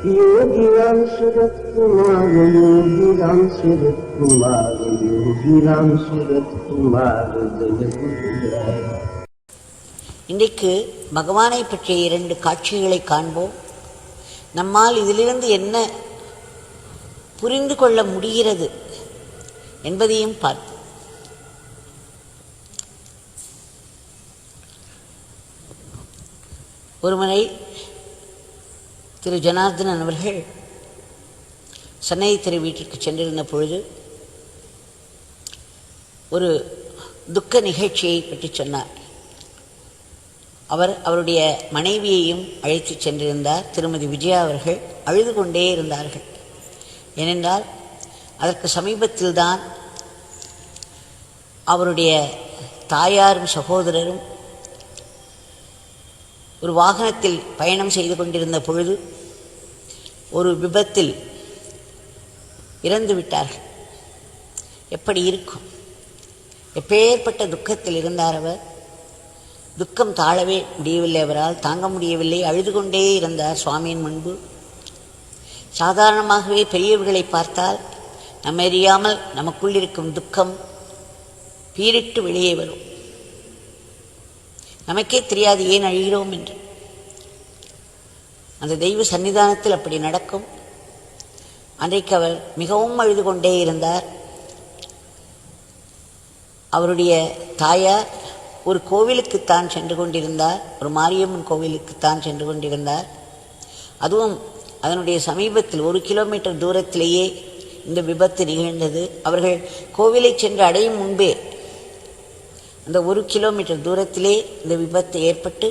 योगी राम सूरत कुमार, योगी राम सूरत कुमार, योगी राम सूरत कुमार जय गुरुराय. இன்றைக்கு பகவானை பற்றிய 2 காட்சிகளை காண்போம். நம்மால் இதிலிருந்து என்ன புரிந்து கொள்ள முடிகிறது என்பதையும் பார்ப்போம். ஒருமுறை திரு ஜனார்தனன் அவர்கள் சன்னதி திரு வீட்டிற்கு சென்றிருந்த பொழுது ஒரு துக்க நிகழ்ச்சியை பற்றி சொன்னார். அவருடைய மனைவியையும் அழைத்து சென்றிருந்தார். திருமதி விஜயா அவர்கள் அழுது கொண்டே இருந்தார்கள். ஏனென்றால் அதற்கு சமீபத்தில்தான் அவருடைய தாயாரும் சகோதரரும் ஒரு வாகனத்தில் பயணம் செய்து கொண்டிருந்த பொழுது ஒரு விபத்தில் இறந்து விட்டார்கள். எப்படி இருக்கும்? எப்பேற்பட்ட துக்கத்தில் இருந்தார் அவர். துக்கம் தாழவே முடியவில்லை, அவரால் தாங்க முடியவில்லை. அழுது கொண்டே இருந்தார் சுவாமியின் முன்பு. சாதாரணமாகவே பெரியவர்களை பார்த்தால் நம்ம அறியாமல் நமக்குள் இருக்கும் துக்கம் பீரிட்டு வெளியே வரும். நமக்கே தெரியாது ஏன் அழுகிறோம் என்று. அந்த தெய்வ சன்னிதானத்தில் அப்படி நடக்கும். அன்றைக்கு அவர் மிகவும் அழுது கொண்டே இருந்தார். அவருடைய தாயார் ஒரு கோவிலுக்குத்தான் சென்று கொண்டிருந்தார். ஒரு மாரியம்மன் கோவிலுக்குத்தான் சென்று கொண்டிருந்தார். அதுவும் அதனுடைய சமீபத்தில் 1 கிலோமீட்டர் தூரத்திலேயே இந்த விபத்து நிகழ்ந்தது. அவர்கள் கோவிலை சென்று அடையும் முன்பே அந்த 1 கிலோமீட்டர் தூரத்திலே இந்த விபத்து ஏற்பட்டு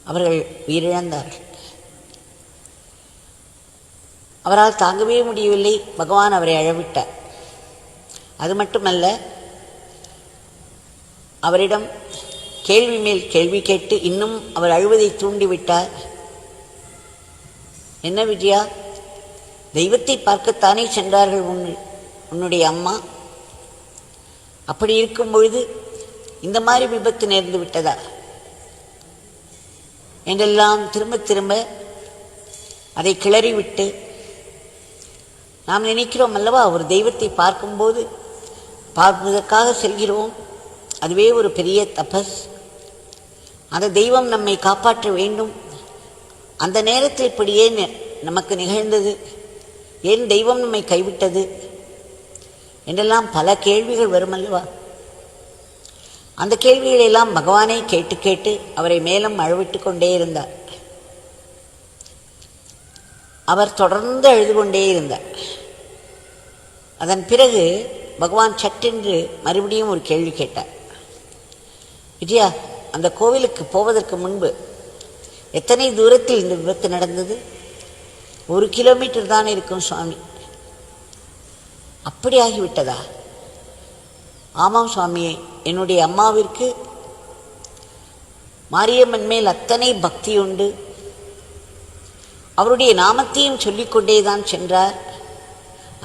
அவர்கள் உயிரிழந்தார்கள். அவரால் தாங்கவே முடியவில்லை. பகவான் அவரை அழவிட்டார். அது மட்டுமல்ல, அவரிடம் கேள்வி மேல் கேள்வி கேட்டு இன்னும் அவர் அழுவதை தூண்டிவிட்டார். என்ன விஜயா, தெய்வத்தை பார்க்கத்தானே சென்றார்கள் உன்னுடைய அம்மா? அப்படி இருக்கும் பொழுது இந்த மாதிரி விபத்து நேர்ந்து விட்டதா என்றெல்லாம் திரும்ப திரும்ப அதை கிளறிவிட்டு, நாம் நினைக்கிறோம் அல்லவா, ஒரு தெய்வத்தை பார்க்கும்போது பார்ப்பதற்காக செல்கிறோம், அதுவே ஒரு பெரிய தபஸ். அந்த தெய்வம் நம்மை காப்பாற்ற வேண்டும். அந்த நேரத்தில் இப்படி ஏன் நமக்கு நிகழ்ந்தது, ஏன் தெய்வம் நம்மை கைவிட்டது என்றெல்லாம் பல கேள்விகள் வரும் அல்லவா. அந்த கேள்விகளெல்லாம் பகவானை கேட்டு கேட்டு அவரை மேலும் அழுவிட்டு கொண்டே இருந்தார். அவர் தொடர்ந்து அழுது கொண்டே இருந்தார். அதன் பிறகு பகவான் சட்டென்று மறுபடியும் ஒரு கேள்வி கேட்டார். விஜயா, அந்த கோவிலுக்கு போவதற்கு முன்பு எத்தனை தூரத்தில் இந்த விபத்து நடந்தது? 1 கிலோமீட்டர் தான் இருக்கும் சுவாமி. அப்படி ஆகிவிட்டதா? ஆமாம் சுவாமியே, என்னுடைய அம்மாவிற்கு மாரியம்மன் மேல் அத்தனை பக்தி உண்டு. அவருடைய நாமத்தையும் சொல்லிக்கொண்டேதான் சென்றார்.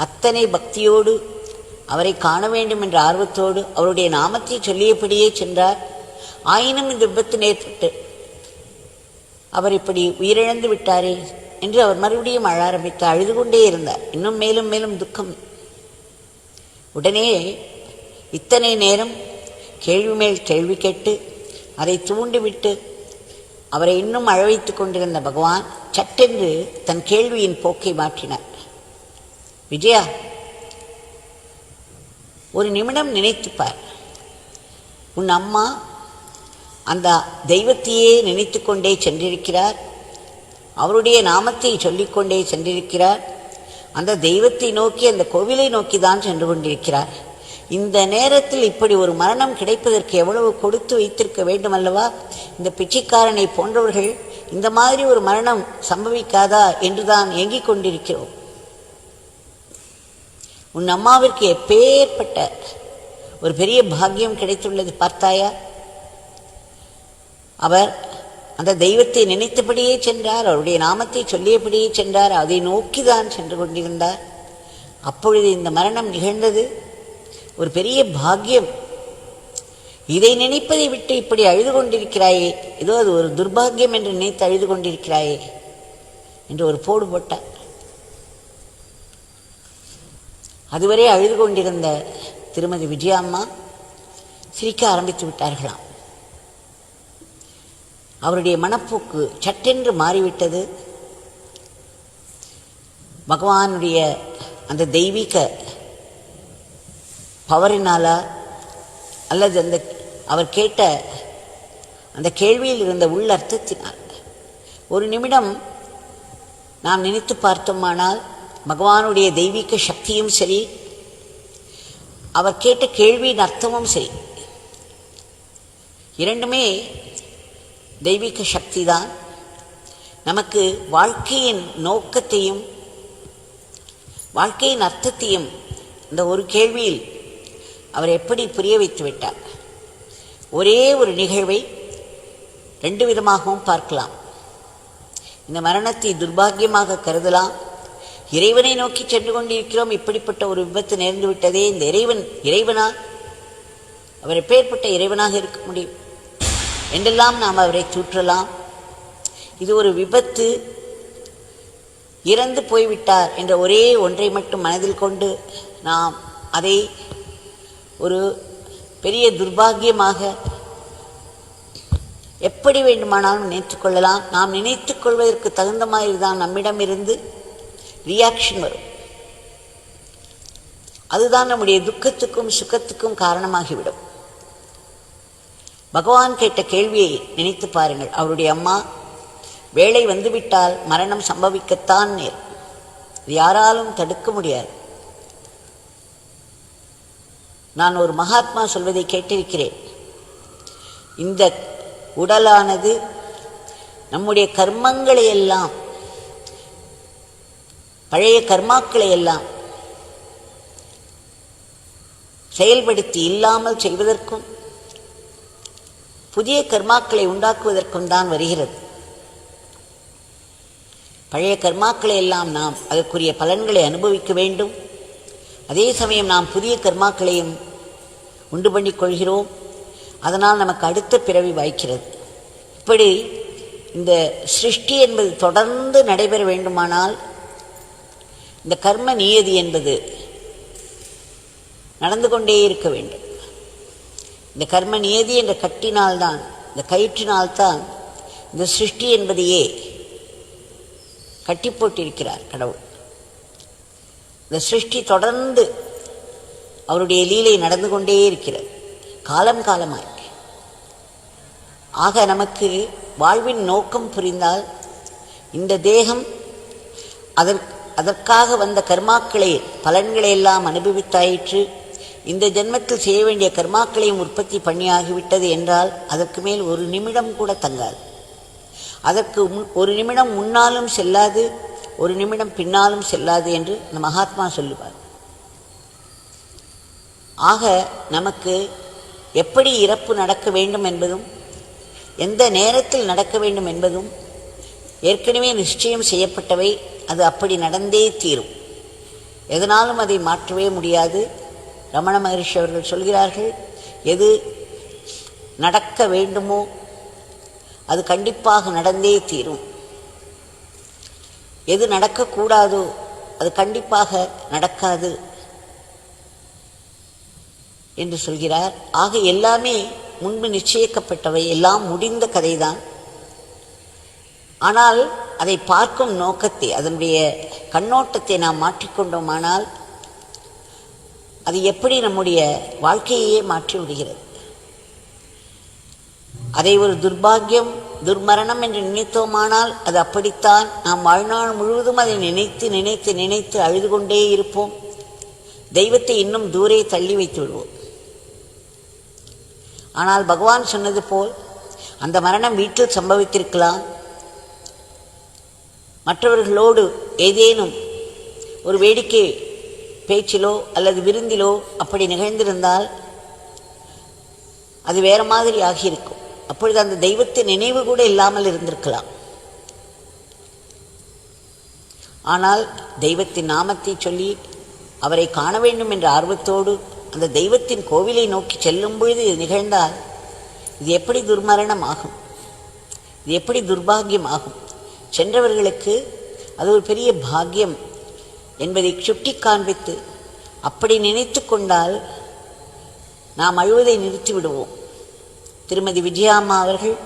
அத்தனை பக்தியோடு அவரை காண வேண்டும் என்ற ஆர்வத்தோடு அவருடைய நாமத்தை சொல்லியபடியே சென்றார். ஆயினும் இந்த விபத்து நேர்பட்டு அவர் இப்படி உயிரிழந்து விட்டாரே என்று அவர் மறுபடியும் அழ ஆரம்பித்தார். அழுது கொண்டே இருந்தார். இன்னும் மேலும் மேலும் துக்கம். உடனே இத்தனை நேரம் கேள்வி மேல் கேள்வி கேட்டு அதை தூண்டிவிட்டு அவரை இன்னும் அழ வைத்துக் கொண்டிருந்த பகவான் சட்டென்று தன் கேள்வியின் போக்கை மாற்றினார். விஜயா, ஒரு நிமிடம் நினைத்துப்பார். உன் அம்மா அந்த தெய்வத்தையே நினைத்து கொண்டே சென்றிருக்கிறார். அவருடைய நாமத்தை சொல்லிக்கொண்டே சென்றிருக்கிறார். அந்த தெய்வத்தை நோக்கி, அந்த கோவிலை நோக்கி தான் சென்று கொண்டிருக்கிறார். இந்த நேரத்தில் இப்படி ஒரு மரணம் கிடைப்பதற்கு எவ்வளவு கொடுத்து வைத்திருக்க வேண்டும் அல்லவா? இந்த பிச்சைக்காரனை போன்றவர்கள் இந்த மாதிரி ஒரு மரணம் சம்பவிக்காதா என்றுதான் ஏங்கிக் கொண்டிருக்கிறோம். உன் அம்மாவிற்கு எப்பேற்பட்ட ஒரு பெரிய பாக்கியம் கிடைத்துள்ளது பார்த்தாயா? அவர் அந்த தெய்வத்தை நினைத்தபடியே சென்றார். அவருடைய நாமத்தை சொல்லியபடியே சென்றார். அதை நோக்கிதான் சென்று கொண்டிருந்தார். அப்பொழுது இந்த மரணம் நிகழ்ந்தது. ஒரு பெரிய பாக்கியம். இதை நினைப்பதை விட்டு இப்படி அழுது கொண்டிருக்கிறாயே, ஏதோ அது ஒரு துர்பாகியம் என்று நினைத்து அழுது கொண்டிருக்கிறாயே என்று ஒரு போடு போட்டார். அதுவரை அழுது கொண்டிருந்த திருமதி விஜயாம்மா சிரிக்க ஆரம்பித்து விட்டார்களாம். அவருடைய மனப்போக்கு சட்டென்று மாறிவிட்டது. பகவானுடைய அந்த தெய்வீக பவரினாலா அல்லது அவர் கேட்ட அந்த கேள்வியில் இருந்த உள்ளர்த்தத்தினால் ஒரு நிமிடம் நாம் நினைத்து பார்த்தோமானால் பகவானுடைய தெய்வீக சக்தியும் சரி, அவர் கேட்ட கேள்வியின் அர்த்தமும் சரி, இரண்டுமே தெய்வீக சக்தி தான். நமக்கு வாழ்க்கையின் நோக்கத்தையும் வாழ்க்கையின் அர்த்தத்தையும் இந்த ஒரு கேள்வியில் அவர் எப்படி புரிய வைத்து விட்டார். ஒரே ஒரு நிகழ்வை ரெண்டு விதமாகவும் பார்க்கலாம். இந்த மரணத்தை துர்பாக்கியமாக கருதலாம். இறைவனை நோக்கி சென்று கொண்டிருக்கிறோம், இப்படிப்பட்ட ஒரு விபத்து நேர்ந்து விட்டதே, இந்த இறைவனா, அவர் எப்பேற்பட்ட இறைவனாக இருக்க முடியும் என்றெல்லாம் நாம் அவரை தூற்றலாம். இது ஒரு விபத்து, இறந்து போய்விட்டார் என்ற ஒரே ஒன்றை மட்டும் மனதில் கொண்டு நாம் அதை ஒரு பெரிய துர்பாக்கியமாக எப்படி வேண்டுமானாலும் நினைத்துக் கொள்ளலாம். நாம் நினைத்துக் கொள்வதற்கு தகுந்த மாதிரி தான் நம்மிடமிருந்து ரியாக்ஷன் வரும். அதுதான் நம்முடைய துக்கத்துக்கும் சுகத்துக்கும் காரணமாகிவிடும். பகவான் கேட்ட கேள்வியை நினைத்து பாருங்கள். அவருடைய அம்மா, வேளை வந்துவிட்டால் மரணம் சம்பவிக்கத்தான் நேரும், யாராலும் தடுக்க முடியாது. நான் ஒரு மகாத்மா சொல்வதை கேட்டிருக்கிறேன். இந்த உடலானது நம்முடைய கர்மங்களை எல்லாம், பழைய கர்மாக்களை எல்லாம் செயல்படுத்தி இல்லாமல் செய்வதற்கும் புதிய கர்மாக்களை உண்டாக்குவதற்கும் தான் வருகிறது. பழைய கர்மாக்களை எல்லாம் நாம் அதற்குரிய பலன்களை அனுபவிக்க வேண்டும். அதே சமயம் நாம் புதிய கர்மாக்களையும் உண்டு பண்ணிக் கொள்கிறோம். அதனால் நமக்கு அடுத்த பிறவி வாய்க்கிறது. இப்படி இந்த சிருஷ்டி என்பது தொடர்ந்து நடைபெற வேண்டுமானால் இந்த கர்ம நியதி என்பது நடந்து கொண்டே இருக்க வேண்டும். இந்த கர்ம நியதி என்ற கட்டினால்தான், இந்த கயிற்றினால்தான் இந்த சிருஷ்டி என்பதையே கட்டி போட்டிருக்கிறார் கடவுள். இந்த சிருஷ்டி தொடர்ந்து அவருடைய லீலை நடந்து கொண்டே இருக்கிறது, காலம் காலமாய். ஆக நமக்கு வாழ்வின் நோக்கம் புரிந்தால் இந்த தேகம் அதற்காக வந்த கர்மாக்களை பலன்களை எல்லாம் அனுபவித்தாயிற்று, இந்த ஜென்மத்தில் செய்ய வேண்டிய கர்மாக்களையும் உற்பத்தி பண்ணியாகிவிட்டது என்றால் அதற்கு மேல் ஒரு நிமிடம் கூட தங்காது. அதற்கு ஒரு நிமிடம் முன்னாலும் செல்லாது, ஒரு நிமிடம் பின்னாலும் செல்லாது என்று இந்த மகாத்மா சொல்லுவார். ஆக நமக்கு எப்படி இறப்பு நடக்க வேண்டும் என்பதும் எந்த நேரத்தில் நடக்க வேண்டும் என்பதும் ஏற்கனவே நிச்சயம் செய்யப்பட்டவை. அது அப்படி நடந்தே தீரும், எதனாலும் அதை மாற்றவே முடியாது. ரமண மகரிஷி அவர்கள் சொல்கிறார்கள், எது நடக்க வேண்டுமோ அது கண்டிப்பாக நடந்தே தீரும், எது நடக்கக்கூடாதோ அது கண்டிப்பாக நடக்காது என்று சொல்கிறார். ஆக எல்லாமே முன்பு நிச்சயிக்கப்பட்டவை, எல்லாம் முடிந்த கதைதான். ஆனால் அதை பார்க்கும் நோக்கத்தை, அதனுடைய கண்ணோட்டத்தை நாம் மாற்றிக்கொண்டோமானால் அது எப்படி நம்முடைய வாழ்க்கையே மாற்றி விடுகிறது. அதை ஒரு துர்பாக்கியம், துர்மரணம் என்று நினைத்தோமானால் அது அப்படித்தான். நாம் வாழ்நாள் முழுவதும் அதை நினைத்து நினைத்து நினைத்து அழுது கொண்டே இருப்போம். தெய்வத்தை இன்னும் தூரே தள்ளி வைத்து விடுவோம். ஆனால் பகவான் சொன்னது போல் அந்த மரணம் வீட்டில் சம்பவித்திருக்கலாம், மற்றவர்களோடு ஏதேனும் ஒரு வேடிக்கை பேச்சிலோ அல்லது விருந்திலோ அப்படி நிகழ்ந்திருந்தால் அது வேற மாதிரி ஆகியிருக்கும். அப்பொழுது அந்த தெய்வத்தின் நினைவு கூட இல்லாமல் இருந்திருக்கலாம். ஆனால் தெய்வத்தின் நாமத்தை சொல்லி அவரை காண வேண்டும் என்ற ஆர்வத்தோடு அந்த தெய்வத்தின் கோவிலை நோக்கி செல்லும் பொழுது இது நிகழ்ந்தால் இது எப்படி துர்மரணம் ஆகும், இது எப்படி துர்பாகியம் ஆகும்? சென்றவர்களுக்கு அது ஒரு பெரிய பாக்கியம் என்பதை சுட்டி காண்பித்து அப்படி நினைத்து கொண்டால் நாம் அழுவதை நிறுத்தி விடுவோம். திருமதி விஜயாம்மா அவர்கள்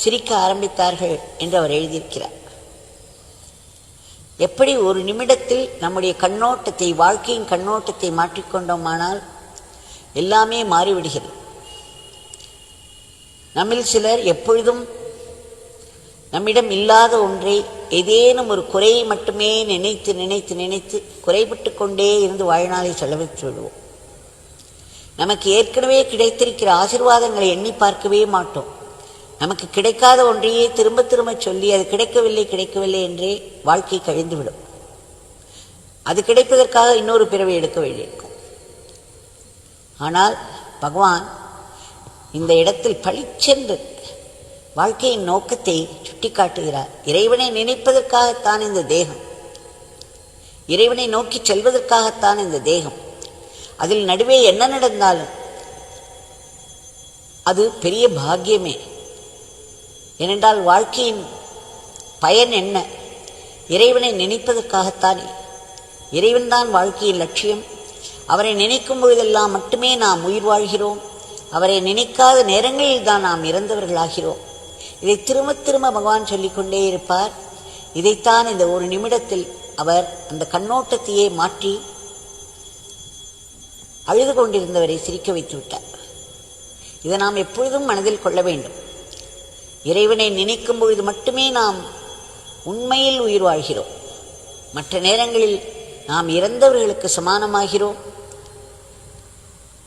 சிரிக்க ஆரம்பித்தார்கள் என்று அவர் எழுதியிருக்கிறார். எப்படி ஒரு நிமிடத்தில் நம்முடைய கண்ணோட்டத்தை, வாழ்க்கையின் கண்ணோட்டத்தை மாற்றிக்கொண்டோமானால் எல்லாமே மாறிவிடுகிறது. நம்மில் சிலர் எப்பொழுதும் நம்மிடம் இல்லாத ஒன்றை, ஏதேனும் ஒரு குறையை மட்டுமே நினைத்து நினைத்து நினைத்து குறைபட்டு கொண்டே இருந்து வாழ்நாளை செலவிட்டு விடுவோம். நமக்கு ஏற்கனவே கிடைத்திருக்கிற ஆசீர்வாதங்களை எண்ணி பார்க்கவே மாட்டோம். நமக்கு கிடைக்காத ஒன்றையே திரும்ப திரும்ப சொல்லி அது கிடைக்கவில்லை கிடைக்கவில்லை என்றே வாழ்க்கை கழிந்துவிடும். அது கிடைப்பதற்காக இன்னொரு பிறவை எடுக்க வேண்டியிருக்கும். ஆனால் பகவான் இந்த இடத்தில் பளிச்சென்று வாழ்க்கையின் நோக்கத்தை சுட்டி காட்டுகிறார். இறைவனை நினைப்பதற்காகத்தான் இந்த தேகம், இறைவனை நோக்கி செல்வதற்காகத்தான் இந்த தேகம். அதில் நடுவே என்ன நடந்தாலும் அது பெரிய பாக்கியமே. ஏனென்றால் வாழ்க்கையின் பயன் என்ன? இறைவனை நினைப்பதற்காகத்தானே. இறைவன்தான் வாழ்க்கையின் லட்சியம். அவரை நினைக்கும் பொழுதெல்லாம் மட்டுமே நாம் உயிர் வாழ்கிறோம். அவரை நினைக்காத நேரங்களில் தான் நாம் இறந்தவர்களாகிறோம். இதை திரும்ப திரும்ப பகவான் சொல்லிக்கொண்டே இருப்பார். இதைத்தான் இந்த ஒரு நிமிடத்தில் அவர் அந்த கண்ணோட்டத்தையே மாற்றி அழுது கொண்டிருந்தவரை சிரிக்க வைத்து விட்டார். இதை நாம் எப்பொழுதும் மனதில் கொள்ள வேண்டும். இறைவனை நினைக்கும் பொழுது மட்டுமே நாம் உண்மையில் உயிர் வாழ்கிறோம். மற்ற நேரங்களில் நாம் இறந்தவர்களுக்கு சமானமாகிறோம்.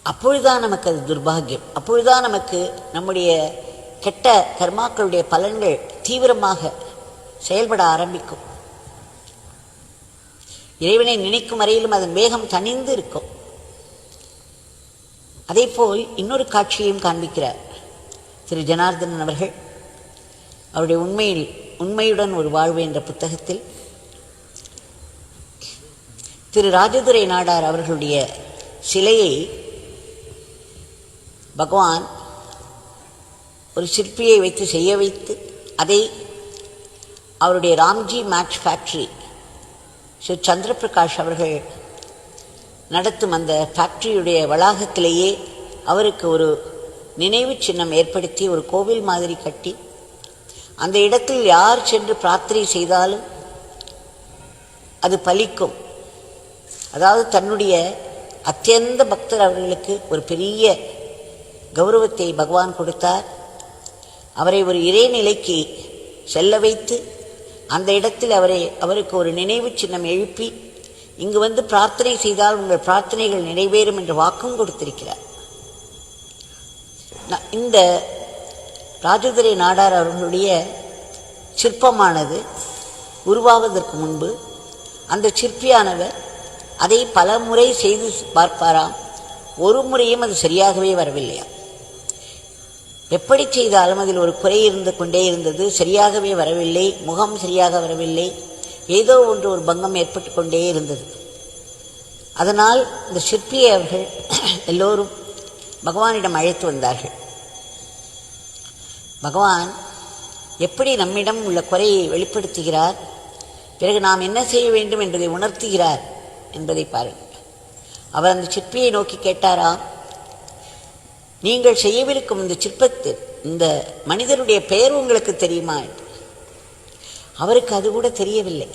அப்பொழுதுதான் நமக்கு அது துர்பாகியம். அப்பொழுதுதான் நமக்கு நம்முடைய கெட்ட கர்மாக்களுடைய பலன்கள் தீவிரமாக செயல்பட ஆரம்பிக்கும். இறைவனை நினைக்கும் வரையிலும் அதன் வேகம் தணிந்து இருக்கும். அதே போல் இன்னொரு காட்சியையும் காண்பிக்கிறார் திரு ஜனார்தனன் அவர்கள். அவருடைய உண்மையுடன் ஒரு வாழ்வு என்ற புத்தகத்தில் திரு ராஜதுரை நாடார் அவர்களுடைய சிலையை பகவான் ஒரு சிற்பியை வைத்து செய்ய வைத்து அதை அவருடைய ராம்ஜி மேட்ச் ஃபேக்டரி ஸ்ரீ சந்திரபிரகாஷ் அவர்கள் நடத்தும் அந்த ஃபேக்டரியுடைய வளாகத்திலேயே அவருக்கு ஒரு நினைவு சின்னம் ஏற்படுத்தி ஒரு கோவில் மாதிரி கட்டி அந்த இடத்தில் யார் சென்று பிரார்த்தனை செய்தாலும் அது பலிக்கும். அதாவது தன்னுடைய அத்தியந்த பக்தர் அவர்களுக்கு ஒரு பெரிய கௌரவத்தை பகவான் கொடுத்தார். அவரை ஒரு இறைநிலைக்கு செல்ல வைத்து அந்த இடத்தில் அவருக்கு ஒரு நினைவு சின்னம் எழுப்பி இங்கு வந்து பிரார்த்தனை செய்தால் உங்கள் பிரார்த்தனைகள் நிறைவேறும் என்று வாக்கும் கொடுத்திருக்கிறார். இந்த ராஜதுரை நாடார் அவர்களுடைய சிற்பமானது உருவாவதற்கு முன்பு அந்த சிற்பியானவர் அதை பல முறை செய்து பார்ப்பாராம். ஒரு முறையும் அது சரியாகவே வரவில்லையா. எப்படி செய்தாலும் அதில் ஒரு குறை இருந்து கொண்டே இருந்தது. சரியாகவே வரவில்லை, முகம் சரியாக வரவில்லை, ஏதோ ஒன்று ஒரு பங்கம் ஏற்பட்டு கொண்டே இருந்தது. அதனால் இந்த சிற்பியை அவர்கள் எல்லோரும் பகவானிடம் அழைத்து வந்தார்கள். பகவான் எப்படி நம்மிடம் உள்ள குறையை வெளிப்படுத்துகிறார், பிறகு நாம் என்ன செய்ய வேண்டும் என்பதை உணர்த்துகிறார் என்பதை பாருங்கள். அவர் அந்த சிற்பியை நோக்கி கேட்டாராம், நீங்கள் செய்யவிருக்கும் இந்த சிற்பத்தில் இந்த மனிதருடைய பெயர் உங்களுக்கு தெரியுமா என்று. அவருக்கு அது கூட தெரியவில்லை.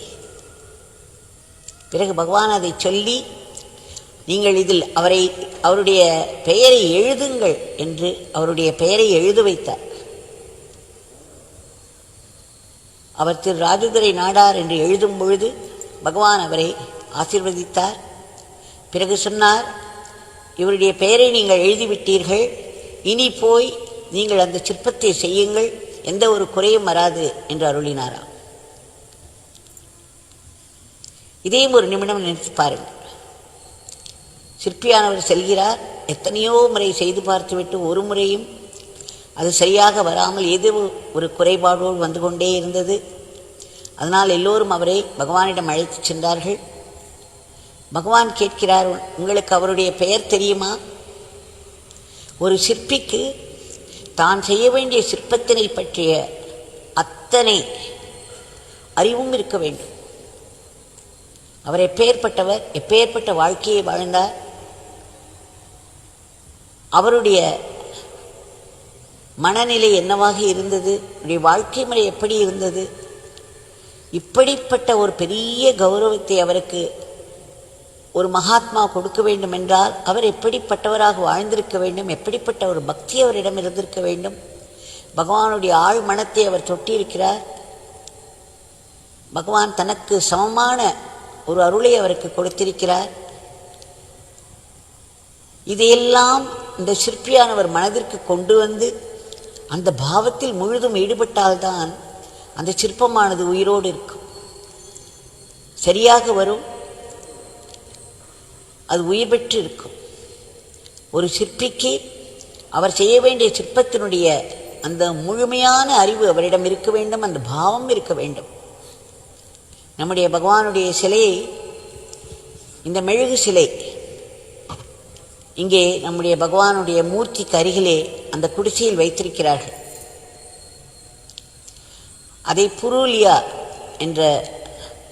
பிறகு பகவான் அதை சொல்லி நீங்கள் இதில் அவருடைய பெயரை எழுதுங்கள் என்று அவருடைய பெயரை எழுத வைத்தார். அவர் திரு ராஜதுரை நாடார் என்று எழுதும் பொழுது பகவான் அவரை ஆசீர்வதித்தார். பிறகு சொன்னார், இவருடைய பெயரை நீங்கள் எழுதிவிட்டீர்கள், இனி போய் நீங்கள் அந்த சிற்பத்தை செய்யுங்கள், எந்த ஒரு குறையும் வராது என்று அருளினாராம். இதையும் ஒரு நிமிடம் நினைத்து பாருங்கள். சிற்பியானவர் செல்கிறார், எத்தனையோ முறை செய்து பார்த்துவிட்டு ஒரு முறையும் அது சரியாக வராமல் ஏதோ ஒரு குறைபாடோடு வந்து கொண்டே இருந்தது. அதனால் எல்லோரும் அவரை பகவானிடம் அழைத்து சென்றார்கள். பகவான் கேட்கிறார், உங்களுக்கு அவருடைய பெயர் தெரியுமா? ஒரு சிற்பிக்கு தான் செய்ய வேண்டிய சிற்பத்தினை பற்றிய அத்தனை அறிவும் இருக்க வேண்டும். அவர் எப்பேற்பட்டவர், எப்பேற்பட்ட வாழ்க்கையை வாழ்ந்தார், அவருடைய மனநிலை என்னவாக இருந்தது, அவருடைய வாழ்க்கை முறை எப்படி இருந்தது, இப்படிப்பட்ட ஒரு பெரிய கௌரவத்தை அவருக்கு ஒரு மகாத்மா கொடுக்க வேண்டும் என்றால் அவர் எப்படிப்பட்டவராக வாழ்ந்திருக்க வேண்டும், எப்படிப்பட்ட ஒரு பக்தி அவரிடம் இருந்திருக்க வேண்டும். பகவானுடைய ஆழ் மனத்தை அவர் தொட்டியிருக்கிறார். பகவான் தனக்கு சமமான ஒரு அருளை அவருக்கு கொடுத்திருக்கிறார். இதையெல்லாம் இந்த சிற்பியானவர் மனதிற்கு கொண்டு வந்து அந்த பாவத்தில் முழுதும் ஈடுபட்டால்தான் அந்த சிற்பமானது உயிரோடு இருக்கும், சரியாக வரும், அது உயிர் பெற்று இருக்கும். ஒரு சிற்பிக்கு அவர் செய்ய வேண்டிய சிற்பத்தினுடைய அந்த முழுமையான அறிவு அவரிடம் இருக்க வேண்டும், அந்த பாவம் இருக்க வேண்டும். நம்முடைய பகவானுடைய சிலையை, இந்த மெழுகு சிலை இங்கே நம்முடைய பகவானுடைய மூர்த்திக்கு அருகிலே அந்த குடிசையில் வைத்திருக்கிறார்கள். அதை புரூலியா என்ற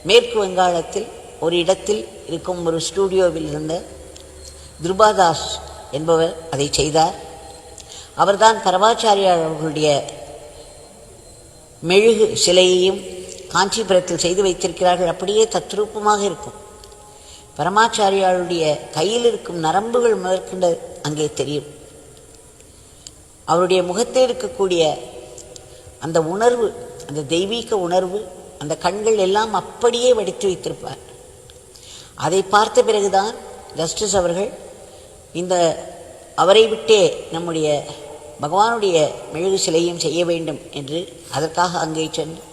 மேற்கு வங்காளத்தில் ஒரு இடத்தில் இருக்கும் ஒரு ஸ்டூடியோவில் இருந்த துருபாதாஸ் என்பவர் அதை செய்தார். அவர்தான் பரமாச்சாரியார் அவர்களுடைய மெழுகு சிலையையும் காஞ்சிபுரத்தில் செய்து வைத்திருக்கிறார்கள். அப்படியே தத்ரூபமாக இருக்கும். பரமாச்சாரியாருடைய கையில் இருக்கும் நரம்புகள் முதற்கொண்டு அங்கே தெரியும். அவருடைய முகத்தில் இருக்கக்கூடிய அந்த உணர்வு, அந்த தெய்வீக உணர்வு, அந்த கண்கள் எல்லாம் அப்படியே வடித்து வைத்திருப்பார். அதை பார்த்த பிறகுதான் ஜஸ்டிஸ் அவர்கள் இந்த அவரை விட்டே நம்முடைய பகவானுடைய மெழுகு சிலையும் செய்ய வேண்டும் என்று அதற்காக அங்கே சென்று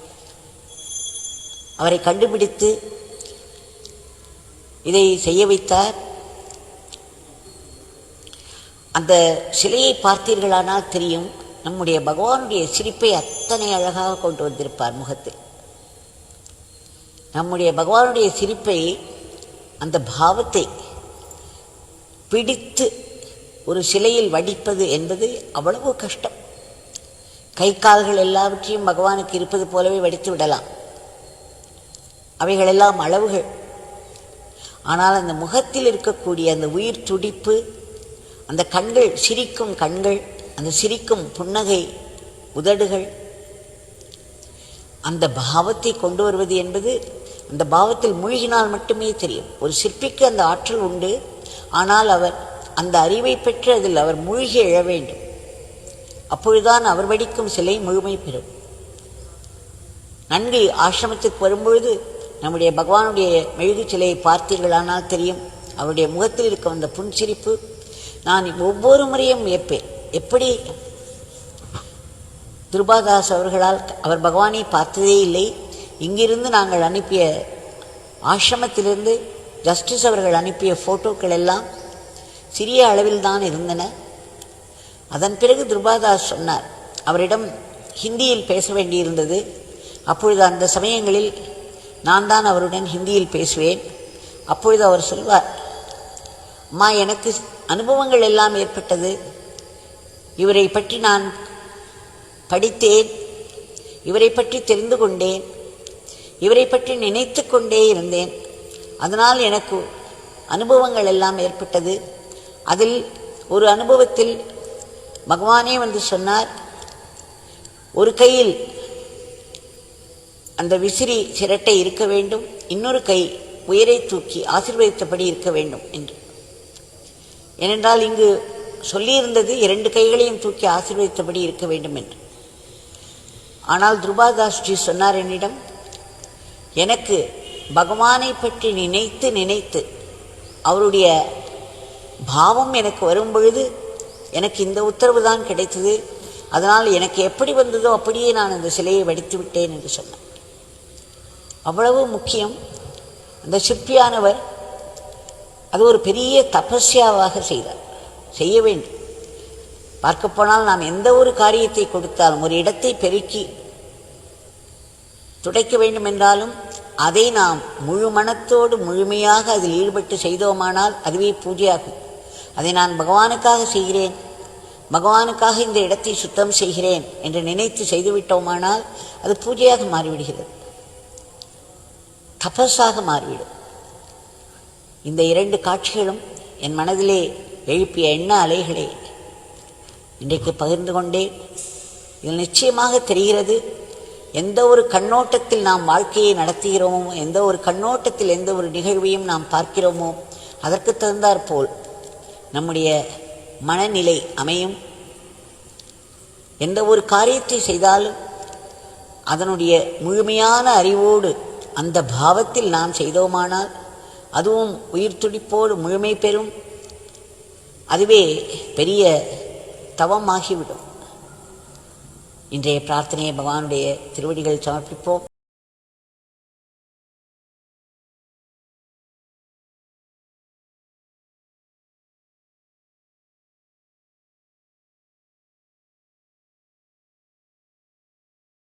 அவரை கண்டுபிடித்து இதை செய்ய வைத்தார். அந்த சிலையை பார்த்தீர்களானால் தெரியும், நம்முடைய பகவானுடைய சிரிப்பை அத்தனை அழகாக கொண்டு வந்திருப்பார் முகத்தில். நம்முடைய பகவானுடைய சிரிப்பை, அந்த பாவத்தை பிடித்து ஒரு சிலையில் வடிப்பது என்பது அவ்வளவு கஷ்டம். கை கால்கள் எல்லாவற்றையும் பகவானுக்கு இருப்பது போலவே வடித்து விடலாம், அவைகளெல்லாம் அளவுகள். ஆனால் அந்த முகத்தில் இருக்கக்கூடிய அந்த உயிர் துடிப்பு, அந்த கண்கள், சிரிக்கும் கண்கள், அந்த சிரிக்கும் புன்னகை உதடுகள், அந்த பாவத்தை கொண்டு வருவது என்பது அந்த பாவத்தில் மூழ்கினால் மட்டுமே தெரியும். ஒரு சிற்பிக்கு அந்த ஆற்றல் உண்டு, ஆனால் அவர் அந்த அறிவை பெற்று அதில் அவர் மூழ்கி எழ வேண்டும். அப்பொழுதுதான் அவர் வடிக்கும் சிலை முழுமை பெறும். நன்கு ஆசிரமத்துக்கு வரும்பொழுது நம்முடைய பகவானுடைய மெழுகு சிலையை பார்த்தீர்களானால் தெரியும், அவருடைய முகத்தில் இருக்கும் அந்த புன்சிரிப்பு. நான் ஒவ்வொரு முறையும் வியப்பேன், எப்படி துருபாதாஸ் அவர்களால், அவர் பகவானை பார்த்ததே இல்லை. இங்கிருந்து நாங்கள் அனுப்பிய ஆசிரமத்திலிருந்து ஜஸ்டிஸ் அவர்கள் அனுப்பிய ஃபோட்டோக்கள் எல்லாம் சிறிய அளவில் தான் இருந்தன. அதன் பிறகு துருபாதாஸ் சொன்னார், அவரிடம் ஹிந்தியில் பேச வேண்டியிருந்தது. அப்பொழுது அந்த சமயங்களில் நான் தான் அவருடன் ஹிந்தியில் பேசுவேன். அப்பொழுது அவர் சொல்வார், அம்மா, எனக்கு அனுபவங்கள் எல்லாம் ஏற்பட்டது, இவரை பற்றி நான் படித்தேன், இவரை பற்றி தெரிந்து கொண்டேன், இவரை பற்றி நினைத்து கொண்டே இருந்தேன். அதனால் எனக்கு அனுபவங்கள் எல்லாம் ஏற்பட்டது. அதில் ஒரு அனுபவத்தில் பகவானே வந்து சொன்னார், ஒரு கையில் அந்த விசிறி சிரட்டை இருக்க வேண்டும், இன்னொரு கை உயரை தூக்கி ஆசீர்வதித்தபடி இருக்க வேண்டும் என்று. ஏனென்றால் இங்கு சொல்லியிருந்தது 2 கைகளையும் தூக்கி ஆசீர்வதித்தபடி இருக்க வேண்டும் என்று. ஆனால் துருபாதாஸ்ஜி சொன்னார் என்னிடம், எனக்கு பகவானை பற்றி நினைத்து நினைத்து அவருடைய பாவம் எனக்கு வரும் பொழுது எனக்கு இந்த உத்தரவு தான் கிடைத்தது. அதனால் எனக்கு எப்படி வந்ததோ அப்படியே நான் அந்த சிலையை வடித்து விட்டேன் என்று சொன்னார். அவ்வளவு முக்கியம். அந்த சிற்பியானவர் அது ஒரு பெரிய தபஸ்யாவாக செய்ய வேண்டும். பார்க்கப்போனால் நாம் எந்த ஒரு காரியத்தை கொடுத்தாலும், ஒரு இடத்தை பெருக்கி துடைக்க வேண்டும் என்றாலும் அதை நாம் முழு மனத்தோடு முழுமையாக அதில் ஈடுபட்டு செய்தோமானால் அதுவே பூஜையாகும். அதை நான் பகவானுக்காக செய்கிறேன், பகவானுக்காக இந்த இடத்தை சுத்தம் செய்கிறேன் என்று நினைத்து செய்துவிட்டோமானால் அது பூஜையாக மாறிவிடுகிறது, தபஸாக மாறிவிடும். இந்த இரண்டு காட்சிகளும் என் மனதிலே எழுப்பிய எண்ண அலைகளை இன்றைக்கு பகிர்ந்து கொண்டேன். இதில் நிச்சயமாக தெரிகிறது, எந்த ஒரு கண்ணோட்டத்தில் நாம் வாழ்க்கையை நடத்துகிறோமோ, எந்த ஒரு கண்ணோட்டத்தில் எந்த ஒரு நிகழ்வையும் நாம் பார்க்கிறோமோ, அதற்கு தகுந்தாற்போல் நம்முடைய மனநிலை அமையும். எந்த ஒரு காரியத்தை செய்தாலும் அதனுடைய முழுமையான அறிவோடு அந்த பாவத்தில் நாம் செய்தோமானால் அதுவும் உயிர் துடிப்போடு முழுமை பெறும். அதுவே பெரிய தவமாகிவிடும். இன்றைய பிரார்த்தனையை பகவானுடைய திருவடிகள் சமர்ப்பிப்போம்.